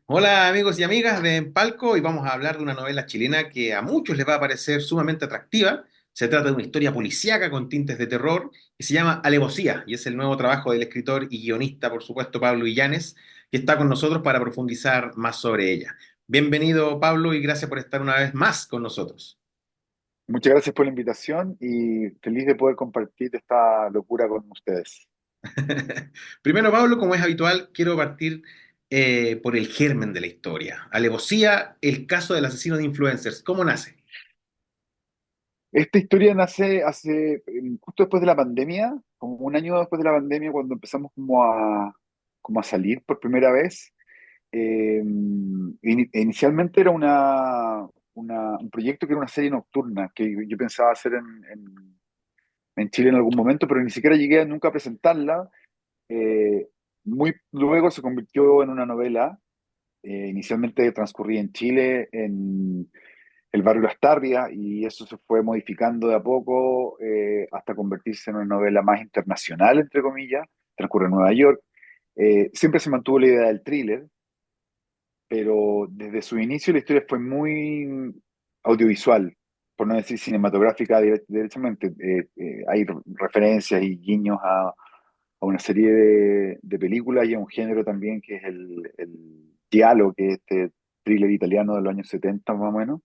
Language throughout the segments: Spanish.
Hola amigos y amigas de Empalco y vamos a hablar de una novela chilena que a muchos les va a parecer sumamente atractiva. Se trata de una historia policíaca con tintes de terror que se llama Alevosía y es el nuevo trabajo del escritor y guionista, por supuesto, Pablo Illanes, que está con nosotros para profundizar más sobre ella. Bienvenido Pablo y gracias por estar una vez más con nosotros. Muchas gracias por la invitación y feliz de poder compartir esta locura con ustedes. Primero, Pablo, como es habitual, quiero partir por el germen de la historia. Alevosía, el caso del asesino de influencers. ¿Cómo nace? Esta historia nace justo después de la pandemia, como un año después de la pandemia, cuando empezamos como a salir por primera vez. Inicialmente era un proyecto que era una serie nocturna que yo pensaba hacer en Chile en algún momento, pero ni siquiera llegué nunca a presentarla. Eh, Muy luego se convirtió en una novela. Inicialmente transcurría en Chile, en el barrio Las Tarrias, y eso se fue modificando de a poco hasta convertirse en una novela más internacional, entre comillas. Transcurre en Nueva York. Siempre se mantuvo la idea del thriller, pero desde su inicio la historia fue muy audiovisual, por no decir cinematográfica directamente. Hay referencias y guiños a una serie de películas y a un género también que es el giallo, que es este thriller italiano de los años 70 más o menos.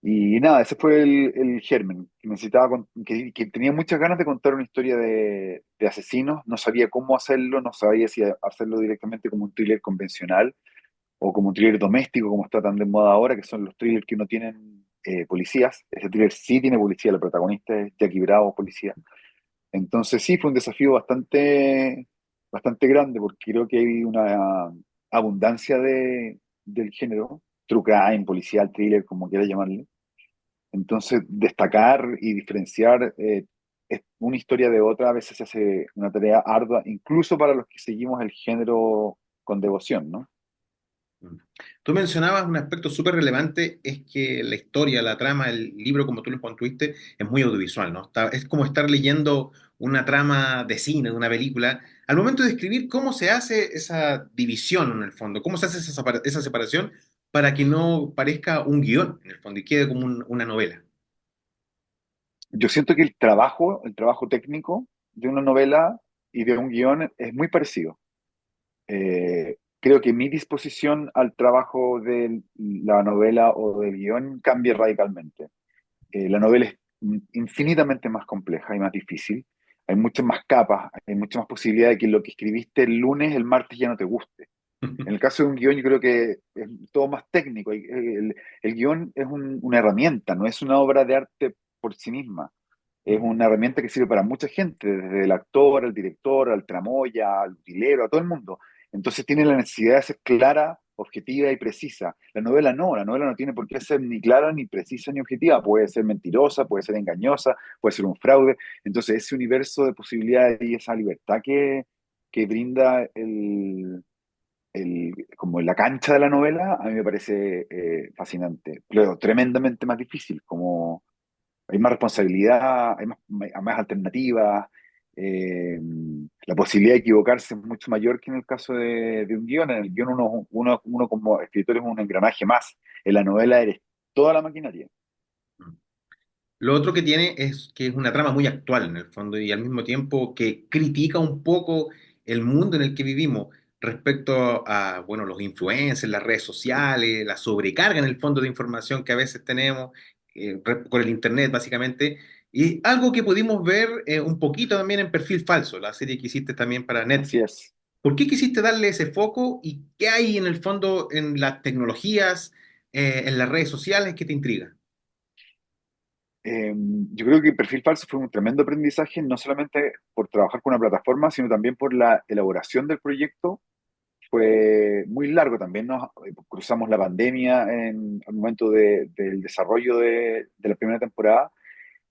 Y nada, ese fue el germen, que que tenía muchas ganas de contar una historia de asesinos. No sabía cómo hacerlo, no sabía si hacerlo directamente como un thriller convencional o como un thriller doméstico, como está tan de moda ahora, que son los thrillers que no tienen policías. Ese thriller sí tiene policía, la protagonista es Jackie Bravo, policía. Entonces sí, fue un desafío bastante grande, porque creo que hay una abundancia del género, true crime, policial, thriller, como quiera llamarle. Entonces, destacar y diferenciar una historia de otra a veces se hace una tarea ardua, incluso para los que seguimos el género con devoción, ¿no? Mm. Tú mencionabas un aspecto súper relevante, es que la historia, la trama, el libro, como tú lo construiste, es muy audiovisual, ¿no? Es como estar leyendo una trama de cine, de una película. Al momento de escribir, ¿cómo se hace esa división en el fondo? ¿Cómo se hace esa separación para que no parezca un guión en el fondo y quede como una novela? Yo siento que el trabajo técnico de una novela y de un guión es muy parecido. Creo que mi disposición al trabajo de la novela o del guión cambia radicalmente. La novela es infinitamente más compleja y más difícil. Hay muchas más capas, hay muchas más posibilidades de que lo que escribiste el lunes, el martes ya no te guste. En el caso de un guión, yo creo que es todo más técnico. El guión es una herramienta, no es una obra de arte por sí misma. Es una herramienta que sirve para mucha gente, desde el actor, al director, al tramoya, al utilero, a todo el mundo. Entonces tiene la necesidad de ser clara, objetiva y precisa. La novela no tiene por qué ser ni clara, ni precisa, ni objetiva. Puede ser mentirosa, puede ser engañosa, puede ser un fraude. Entonces ese universo de posibilidades y esa libertad que brinda como la cancha de la novela, a mí me parece fascinante, pero tremendamente más difícil, como hay más responsabilidad, hay más alternativas, eh, la posibilidad de equivocarse es mucho mayor que en el caso de un guión. En el guión uno como escritor es un engranaje más, en la novela eres toda la maquinaria. Lo otro que tiene es que es una trama muy actual en el fondo y al mismo tiempo que critica un poco el mundo en el que vivimos respecto a, bueno, los influencers, las redes sociales, la sobrecarga en el fondo de información que a veces tenemos con el internet básicamente. Y algo que pudimos ver un poquito también en Perfil Falso, la serie que hiciste también para Así Netflix. es. ¿Por qué quisiste darle ese foco y qué hay en el fondo en las tecnologías, en las redes sociales que te intriga? Yo creo que Perfil Falso fue un tremendo aprendizaje, no solamente por trabajar con una plataforma, sino también por la elaboración del proyecto. Fue muy largo también, nos cruzamos la pandemia al momento del desarrollo de la primera temporada,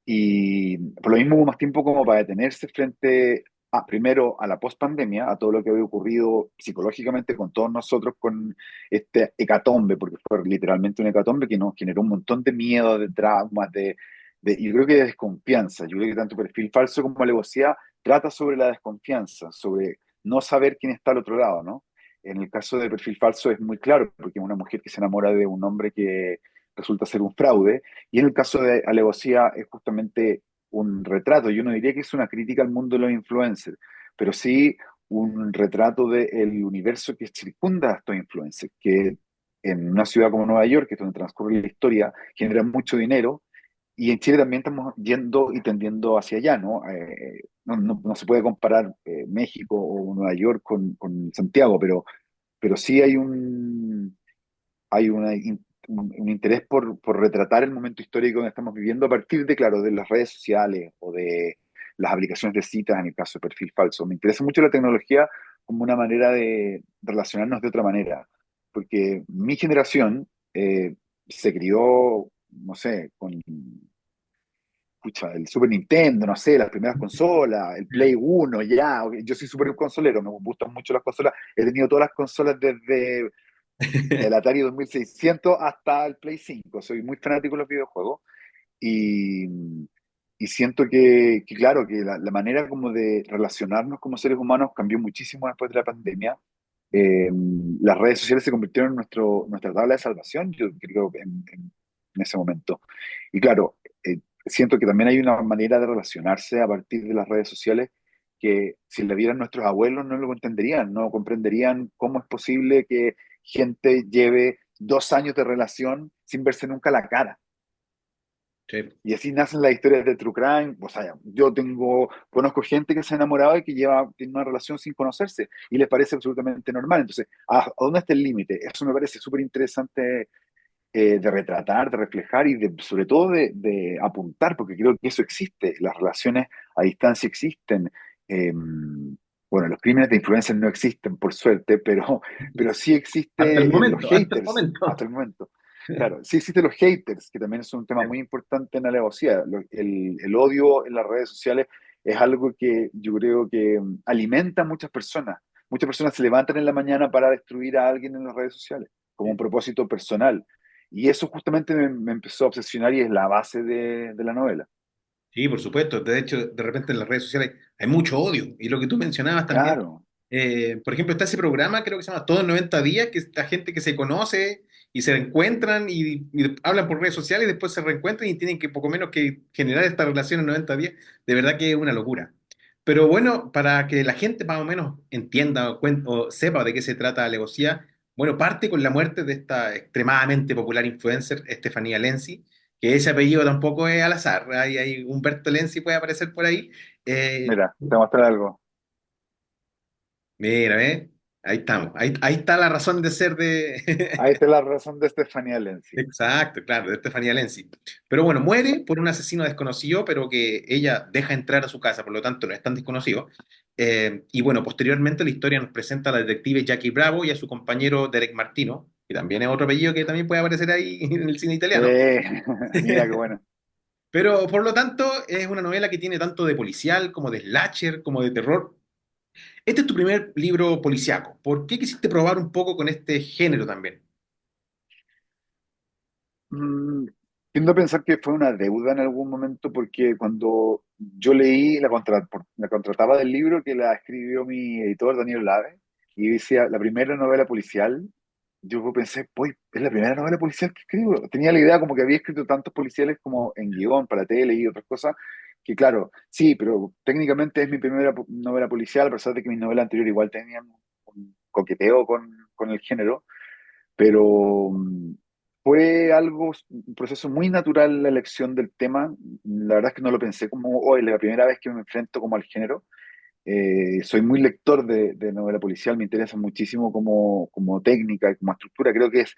y por lo mismo hubo más tiempo como para detenerse frente primero a la pospandemia, a todo lo que había ocurrido psicológicamente con todos nosotros, con este hecatombe, porque fue literalmente un hecatombe que nos generó un montón de miedo, de traumas, yo creo que de desconfianza. Yo creo que tanto Perfil Falso como Alevosía trata sobre la desconfianza, sobre no saber quién está al otro lado, ¿no? En el caso de Perfil Falso es muy claro, porque es una mujer que se enamora de un hombre que resulta ser un fraude, y en el caso de Alevosía es justamente un retrato. Yo no diría que es una crítica al mundo de los influencers, pero sí un retrato del universo que circunda a estos influencers, que en una ciudad como Nueva York, que es donde transcurre la historia, genera mucho dinero, y en Chile también estamos yendo y tendiendo hacia allá, ¿no? No se puede comparar México o Nueva York con Santiago, pero sí hay un interés por retratar el momento histórico donde estamos viviendo a partir de, claro, de las redes sociales o de las aplicaciones de citas en el caso de Perfil Falso. Me interesa mucho la tecnología como una manera de relacionarnos de otra manera, porque mi generación se crió, no sé, con pucha, el Super Nintendo, no sé, las primeras consolas, el Play 1, ya, ok, yo soy súper consolero, me gustan mucho las consolas, he tenido todas las consolas desde el Atari 2600 hasta el Play 5. Soy muy fanático de los videojuegos y, y siento que, claro, que la manera como de relacionarnos como seres humanos cambió muchísimo después de la pandemia. Eh, las redes sociales se convirtieron en nuestra tabla de salvación, yo creo, en ese momento. Y claro, siento que también hay una manera de relacionarse a partir de las redes sociales que si la vieran nuestros abuelos no lo entenderían, no comprenderían cómo es posible que gente lleve 2 años de relación sin verse nunca la cara. Sí. Y así nacen las historias de True Crime. O sea, conozco gente que se ha enamorado y que tiene una relación sin conocerse y les parece absolutamente normal. Entonces, ¿a dónde está el límite? Eso me parece súper interesante de retratar, de reflejar y sobre todo de apuntar, porque creo que eso existe. Las relaciones a distancia existen. Eh, bueno, los crímenes de influencia no existen, por suerte, pero sí Hasta el existe los momento, hasta el haters hasta momento. el momento. Claro, sí existen los haters, que también es un tema muy importante en la alevosía. El odio en las redes sociales es algo que yo creo que alimenta a muchas personas. Muchas personas se levantan en la mañana para destruir a alguien en las redes sociales, como un propósito personal. Y eso justamente me empezó a obsesionar y es la base de la novela. Sí, por supuesto. De hecho, de repente en las redes sociales hay mucho odio. Y lo que tú mencionabas también, Claro, por ejemplo, está ese programa, creo que se llama Todo en 90 días, que es la gente que se conoce y se reencuentran y hablan por redes sociales y después se reencuentran y tienen que poco menos que generar esta relación en 90 días. De verdad que es una locura. Pero bueno, para que la gente más o menos entienda o sepa de qué se trata la alevosía, bueno, parte con la muerte de esta extremadamente popular influencer, Estefanía Lenzi, que ese apellido tampoco es al azar. Hay Humberto Lenzi puede aparecer por ahí. Eh, mira, te voy a mostrar algo. Mira, ¿ves? Ahí estamos. Ahí está la razón de ser Ahí de... está la razón de Estefanía Lenzi. Exacto, claro, de Estefanía Lenzi. Pero bueno, muere por un asesino desconocido, pero que ella deja entrar a su casa, por lo tanto no es tan desconocido. Y bueno, posteriormente la historia nos presenta a la detective Jackie Bravo y a su compañero Derek Martino, que también es otro apellido que también puede aparecer ahí en el cine italiano. Eh, mira qué bueno. Pero por lo tanto es una novela que tiene tanto de policial como de slasher, como de terror. Este es tu primer libro policíaco. ¿Por qué quisiste probar un poco con este género también? Mm, tiendo a pensar que fue una deuda en algún momento porque cuando yo leí la contrataba del libro que la escribió mi editor Daniel Lave y decía la primera novela policial, yo pensé, pues es la primera novela policial que escribo. Tenía la idea como que había escrito tantos policiales como en guión para tele y otras cosas, que claro, sí, pero técnicamente es mi primera novela policial, a pesar de que mis novelas anteriores igual tenían un coqueteo con el género, pero fue un proceso muy natural la elección del tema. La verdad es que no lo pensé como hoy, la primera vez que me enfrento como al género. Soy muy lector de novela policial, me interesa muchísimo como técnica y como estructura. Creo que es,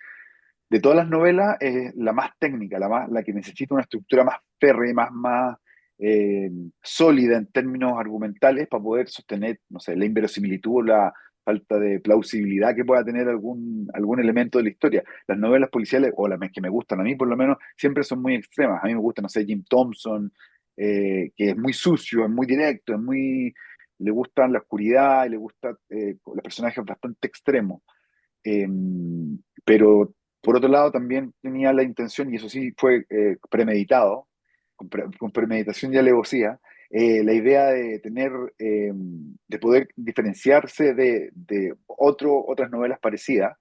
de todas las novelas, es la más técnica, la que necesita una estructura más férrea, más eh, sólida en términos argumentales para poder sostener, no sé, la inverosimilitud o la falta de plausibilidad que pueda tener algún elemento de la historia. Las novelas policiales, o las que me gustan a mí por lo menos, siempre son muy extremas. A mí me gusta, no sé, Jim Thompson, que es muy sucio, es muy directo, le gusta la oscuridad y le gusta los personajes bastante extremos. Eh, pero por otro lado también tenía la intención, y eso sí fue premeditado, con premeditación y alevosía, la idea de tener, de poder diferenciarse de otras novelas parecidas,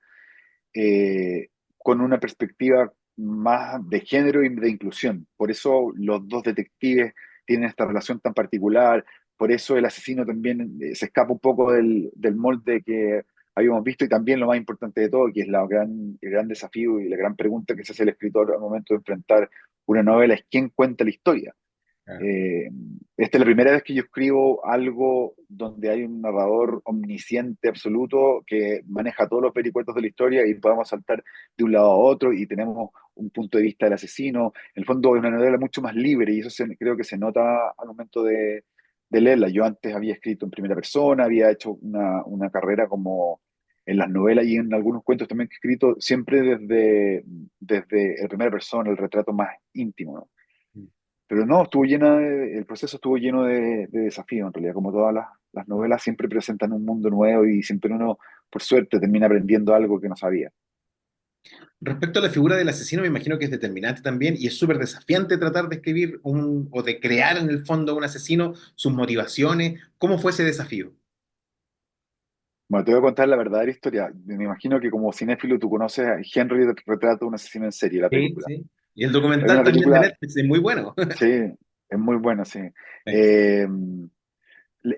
eh, con una perspectiva más de género y de inclusión. Por eso los dos detectives tienen esta relación tan particular, por eso el asesino también se escapa un poco del molde que habíamos visto y también lo más importante de todo, que es el gran desafío y la gran pregunta que se hace el escritor al momento de enfrentar una novela, es quién cuenta la historia. Claro. Eh, Esta es la primera vez que yo escribo algo donde hay un narrador omnisciente absoluto que maneja todos los vericuetos de la historia y podemos saltar de un lado a otro y tenemos un punto de vista del asesino. En el fondo es una novela mucho más libre y eso creo que se nota al momento de leerla. Yo antes había escrito en primera persona, había hecho una carrera como en las novelas y en algunos cuentos también que he escrito, siempre desde el primera persona, el retrato más íntimo, ¿no? Pero no, el proceso estuvo lleno de desafíos en realidad, como todas las novelas siempre presentan un mundo nuevo y siempre uno, por suerte, termina aprendiendo algo que no sabía. Respecto a la figura del asesino, me imagino que es determinante también y es súper desafiante tratar de escribir o de crear en el fondo un asesino, sus motivaciones. ¿Cómo fue ese desafío? Bueno, te voy a contar la verdadera historia. Me imagino que como cinéfilo tú conoces a Henry retrato de un asesino en serie, la Sí, película. sí. Y el Es documental una también de película, Netflix es muy bueno. sí, es muy buena, sí. Sí. Eh,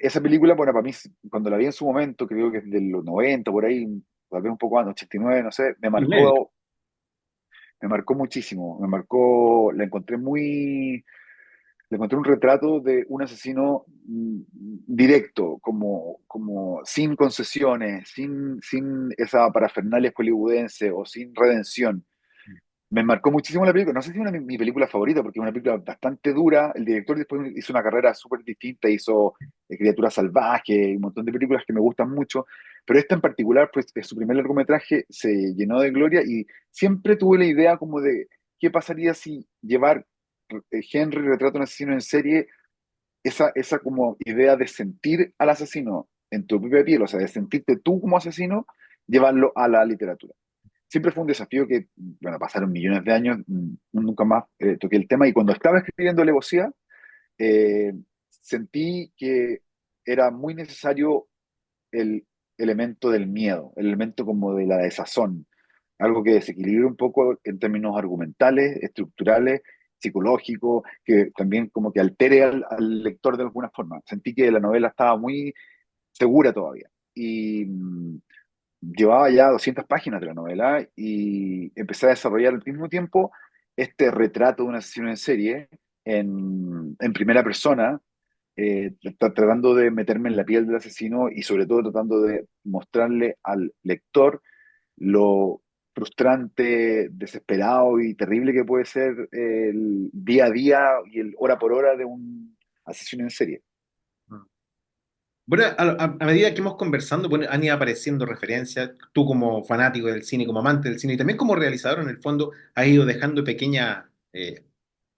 Esa película, bueno, para mí, cuando la vi en su momento, creo que es de los 90 por ahí, tal vez un poco antes, 89 no sé, Y medio. me marcó muchísimo. Me marcó, le encontré un retrato de un asesino directo, como sin concesiones, sin esa parafernalia hollywoodense o sin redención. Me marcó muchísimo la película. No sé si es mi película favorita, porque es una película bastante dura. El director después hizo una carrera súper distinta, hizo Criaturas Salvajes y un montón de películas que me gustan mucho. Pero esta en particular, pues, es su primer largometraje, se llenó de gloria y siempre tuve la idea como de qué pasaría si llevar Henry retrata a un asesino en serie, esa como idea de sentir al asesino en tu propia piel, o sea, de sentirte tú como asesino, llevarlo a la literatura. Siempre fue un desafío que, bueno, pasaron millones de años, nunca más toqué el tema y cuando estaba escribiendo Alevosía, eh, sentí que era muy necesario el elemento del miedo, el elemento como de la desazón, algo que desequilibre un poco en términos argumentales, estructurales, psicológicos, que también como que altere al lector de alguna forma. Sentí que la novela estaba muy segura todavía. Y llevaba ya 200 páginas de la novela y empecé a desarrollar al mismo tiempo este retrato de un asesino en serie en primera persona, tratando de meterme en la piel del asesino y sobre todo tratando de mostrarle al lector lo frustrante, desesperado y terrible que puede ser el día a día y el hora por hora de un asesino en serie. Bueno, a medida que hemos conversando, bueno, han ido apareciendo referencias. Tú como fanático del cine, como amante del cine y también como realizador, en el fondo, has ido dejando pequeñas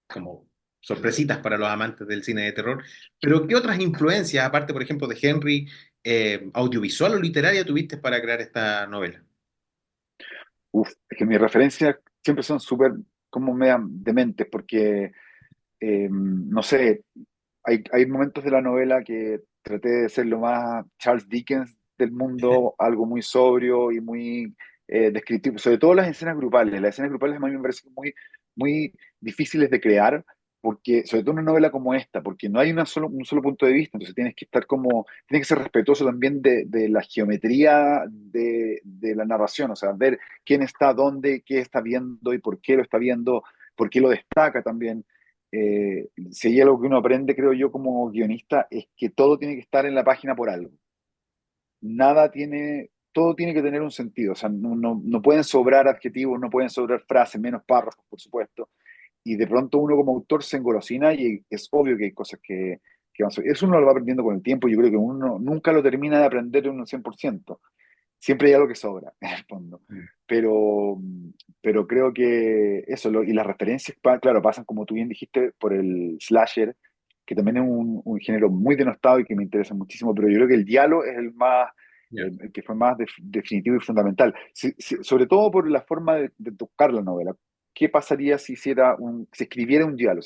como sorpresitas para los amantes del cine de terror. Pero ¿qué otras influencias, aparte, por ejemplo, de Henry, audiovisual o literaria, tuviste para crear esta novela? Uf, es que mis referencias siempre son súper como media dementes porque no sé, hay momentos de la novela que traté de ser lo más Charles Dickens del mundo, algo muy sobrio y muy descriptivo, sobre todo las escenas grupales. Las escenas grupales a mí me parecen muy difíciles de crear, porque, sobre todo en una novela como esta, porque no hay un solo punto de vista, entonces tienes que ser respetuoso también de la geometría de la narración, o sea, ver quién está dónde, qué está viendo y por qué lo está viendo, por qué lo destaca también. Si hay algo que uno aprende, creo yo, como guionista, es que todo tiene que estar en la página por algo. Todo tiene que tener un sentido. O sea, no pueden sobrar adjetivos, no pueden sobrar frases, menos párrafos, por supuesto. Y de pronto uno como autor se engolosina y es obvio que hay cosas que van a ser. Eso uno lo va aprendiendo con el tiempo. Yo creo que uno nunca lo termina de aprender en un 100%. Siempre hay algo que sobra, en el fondo. Mm. Pero, pero creo que eso, y las referencias, claro, pasan como tú bien dijiste, por el slasher, que también es un género muy denostado y que me interesa muchísimo, pero yo creo que el diálogo es Ya. el que fue más definitivo y fundamental. Sobre todo por la forma de tocar la novela. qué pasaría si se escribiera un diálogo.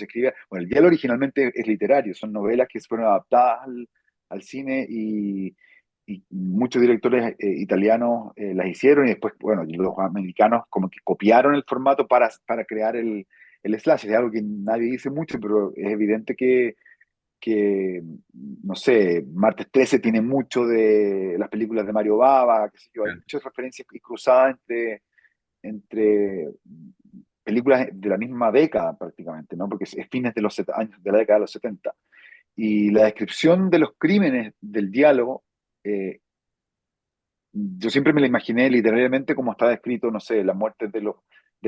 Bueno, el diálogo originalmente es literario, son novelas que fueron adaptadas al cine y muchos directores italianos las hicieron y después, bueno, los americanos como que copiaron el formato para crear el slash. Es algo que nadie dice mucho, pero es evidente que, no sé, Martes 13 tiene mucho de las películas de Mario Bava, qué sé yo, hay muchas referencias y cruzadas entre películas de la misma década prácticamente, ¿no? Porque es fines de años de la década de los 70. Y la descripción de los crímenes del diálogo, eh, yo siempre me la imaginé literalmente como estaba escrito, no sé, las muertes de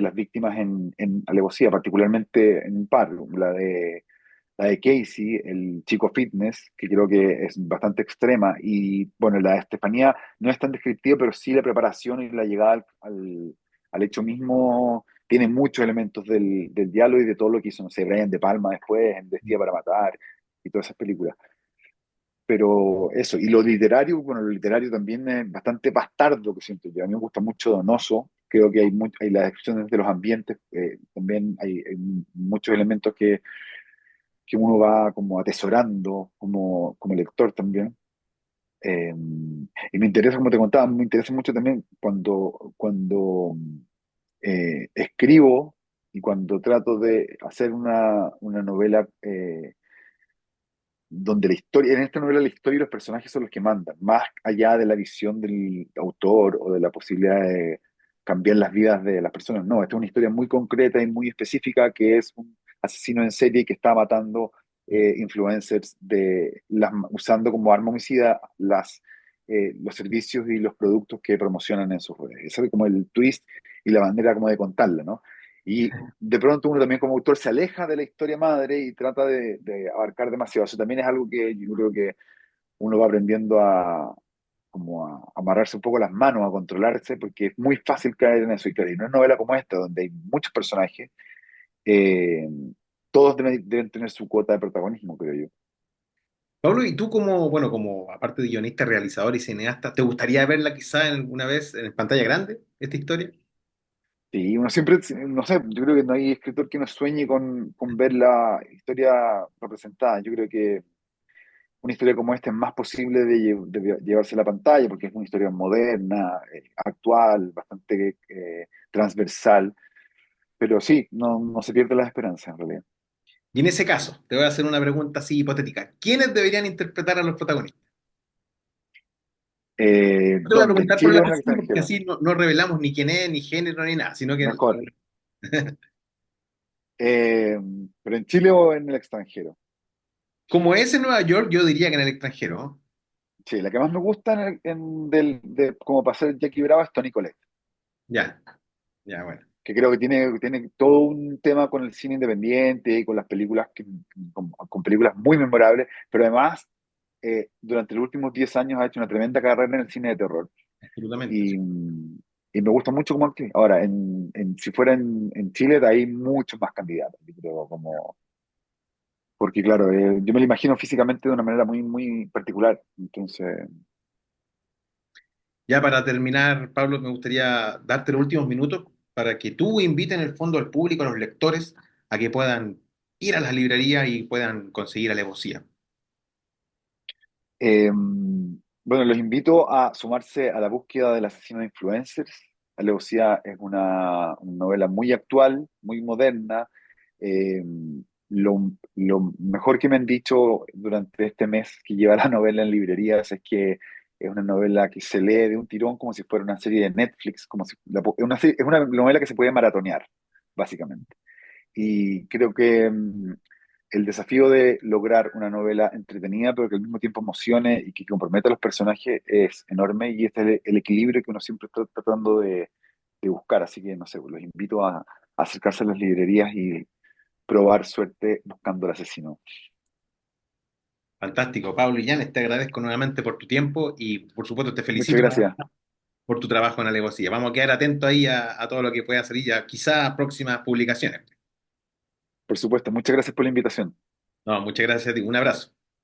las víctimas en alevosía, particularmente en un par, la de Casey, el chico fitness, que creo que es bastante extrema, y bueno, la de Estefanía no es tan descriptiva, pero sí la preparación y la llegada al hecho mismo tiene muchos elementos del diálogo y de todo lo que hizo, no sé, Brian De Palma después, en Vestida para Matar, y todas esas películas. Pero eso, y lo literario, bueno, lo literario también es bastante bastardo, que siento yo. A mí me gusta mucho Donoso, creo que hay las descripciones de los ambientes, también hay muchos elementos que uno va como atesorando como lector también. Eh, y me interesa, como te contaba, me interesa mucho también cuando escribo y cuando trato de hacer una novela donde la historia, en esta novela la historia y los personajes son los que mandan, más allá de la visión del autor o de la posibilidad de cambiar las vidas de las personas. No, esta es una historia muy concreta y muy específica que es un asesino en serie que está matando influencers usando como arma homicida los servicios y los productos que promocionan en sus redes. Ese es como el twist y la manera como de contarla, ¿no? Y de pronto uno también como autor se aleja de la historia madre y trata de abarcar demasiado. Eso también es algo que yo creo que uno va aprendiendo como a amarrarse un poco las manos, a controlarse, porque es muy fácil caer en eso. Y claro, y una novela como esta, donde hay muchos personajes, eh, todos deben tener su cuota de protagonismo, creo yo. Pablo, ¿y tú como, bueno, como aparte de guionista, realizador y cineasta, te gustaría verla quizá alguna vez en pantalla grande, esta historia? Sí, uno siempre, no sé, yo creo que no hay escritor que no sueñe con ver la historia representada. Yo creo que una historia como esta es más posible de llevarse a la pantalla porque es una historia moderna, actual, bastante transversal, pero sí, no se pierde la esperanza en realidad. Y en ese caso, te voy a hacer una pregunta así hipotética. ¿Quiénes deberían interpretar a los protagonistas? No te voy a ¿Dónde? ¿En preguntar por el Chile o en el apellido porque extranjero? así no revelamos ni quién es, ni género, ni nada, sino que Mejor. Eh, ¿Pero en Chile o en el extranjero? como es en Nueva York, yo diría que en el extranjero, ¿no? Sí, la que más me gusta como para ser Jackie Brava es Toni Collette, Ya, ya, bueno. que creo que tiene todo un tema con el cine independiente y con las películas, con películas muy memorables, pero además durante los últimos 10 años ha hecho una tremenda carrera en el cine de terror Absolutamente. y, y me gusta mucho como actriz. Ahora, si fuera en Chile, hay muchos más candidatos, yo creo, porque claro, yo me lo imagino físicamente de una manera muy, muy particular, entonces, Ya para terminar, Pablo, me gustaría darte los últimos minutos para que tú invites en el fondo al público, a los lectores, a que puedan ir a las librerías y puedan conseguir alevosía. bueno, los invito a sumarse a la búsqueda del asesino de influencers. Alevosía es una novela muy actual, muy moderna. Eh, lo mejor que me han dicho durante este mes que lleva la novela en librerías es que es una novela que se lee de un tirón como si fuera una serie de Netflix, es una novela que se puede maratonear, básicamente. Y creo que el desafío de lograr una novela entretenida, pero que al mismo tiempo emocione y que comprometa a los personajes es enorme y este es el equilibrio que uno siempre está tratando de buscar. Así que, no sé, los invito a acercarse a las librerías y probar suerte buscando al asesino. Fantástico, Pablo y Llanes, te agradezco nuevamente por tu tiempo y por supuesto te Muchas felicito gracias. por tu trabajo en alevosía. Vamos a quedar atentos ahí a todo lo que pueda salir ya, quizá a próximas publicaciones. Por supuesto, muchas gracias por la invitación. No, muchas gracias a ti. Un abrazo.